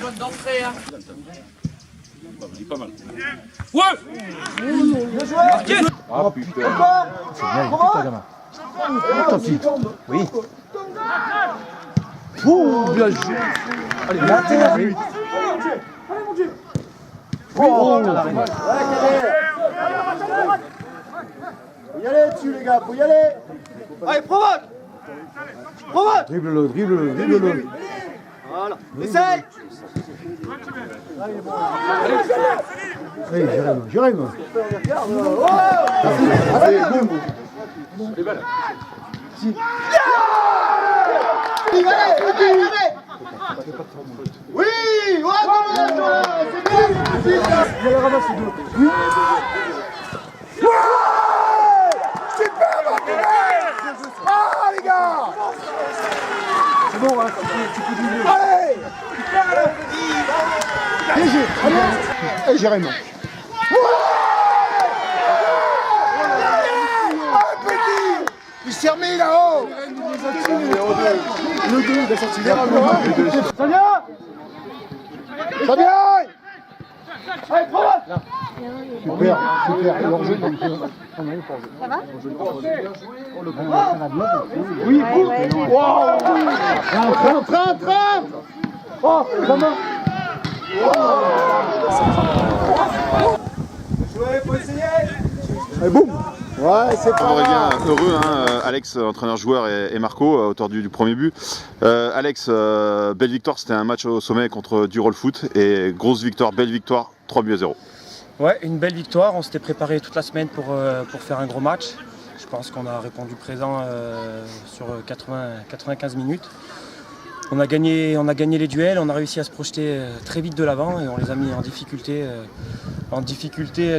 Bonne d'entrée, hein. Pas mal. Ouais. Ah putain. C'est bien, putain gamin. Putain petit. Oui. Ouh, bien joué. Allez, là, t'es là. Allez mon Dieu. Oh, Faut y aller dessus les gars, faut y aller. Allez, provoque. Provoque. dribble-le, dribble-le, dribble-le. Voilà. Essaye. Allez, Jérém. Allez, boum. Allez. Oui, voilà, c'est bien. Il y a la ramasse de. Oui. Super ah les gars. C'est bon, hein, tu peux dribbler. Allez. Léger, allez. Et Jérémy. Il s'est remis là-haut. Le 2, il a sorti vers Ça vient. Ça vient. Allez, provoque. Super. Et hors-jeu, donc, Ça va? Oui, Ouais, ouais. wow. Train. Oh, la main. Jouez, faut essayer. Et boum. Ouais, c'est pas On aurait mal. bien heureux, hein, Alex, entraîneur-joueur, et Marco, auteur du premier but. Alex, belle victoire, c'était un match au sommet contre Durol Foot, et grosse victoire, belle victoire, 3-0. Ouais, une belle victoire. On s'était préparé toute la semaine pour faire un gros match. Je pense qu'on a répondu présent sur 95 minutes. On a gagné les duels, on a réussi à se projeter très vite de l'avant et on les a mis en difficulté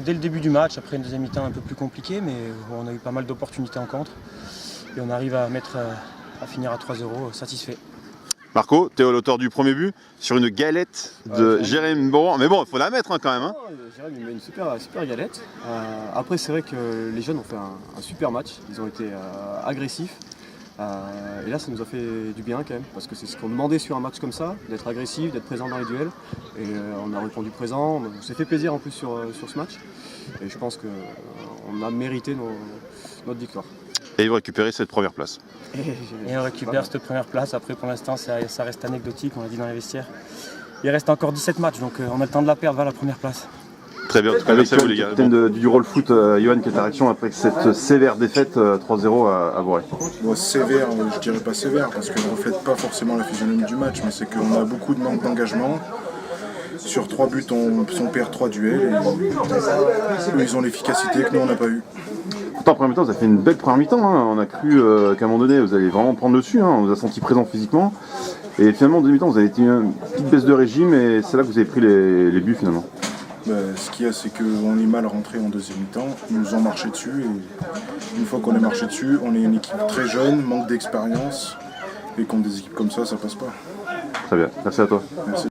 dès le début du match. Après une deuxième mi-temps un peu plus compliquée, mais on a eu pas mal d'opportunités en contre. Et on arrive à finir à 3-0 satisfait. Marco, tu es l'auteur du premier but sur une galette de Jérémy Boran. Mais bon, il faut la mettre, hein, quand même. Hein. Jérémy il met une super galette. Après, c'est vrai que les jeunes ont fait un super match. Ils ont été agressifs. Et là, ça nous a fait du bien quand même, parce que c'est ce qu'on demandait sur un match comme ça, d'être agressif, d'être présent dans les duels. Et on a répondu présent. On s'est fait plaisir en plus sur ce match. Et je pense qu'on a mérité notre victoire. Et vous récupérez cette première place. Et on récupère cette première place. Après, pour l'instant, ça reste anecdotique, on l'a dit dans les vestiaires. Il reste encore 17 matchs, donc on a le temps de la perdre vers la première place. Très bien, en tout cas, merci à vous les gars. Capitaine du Roll Foot, Johan, quelle est ta réaction après cette sévère défaite 3-0 à Voray? Bon, sévère, je dirais pas sévère, parce qu'elle ne reflète pas forcément la physionomie du match, mais c'est qu'on a beaucoup de manque d'engagement. Sur 3 buts, on perd 3 duels, et eux, ils ont l'efficacité que nous, on n'a pas eu. Pourtant, en première mi-temps, ça fait une belle première mi-temps. Hein. On a cru qu'à un moment donné, vous allez vraiment prendre le dessus. Hein. On vous a senti présent physiquement. Et finalement, en deuxième mi-temps, vous avez été une petite baisse de régime, et c'est là que vous avez pris les buts finalement. Ce qu'il y a, c'est qu'on est mal rentré en deuxième mi-temps. Ils nous ont marché dessus, et une fois qu'on est marché dessus, on est une équipe très jeune, manque d'expérience, et contre des équipes comme ça passe pas. Très bien, merci à toi. Merci.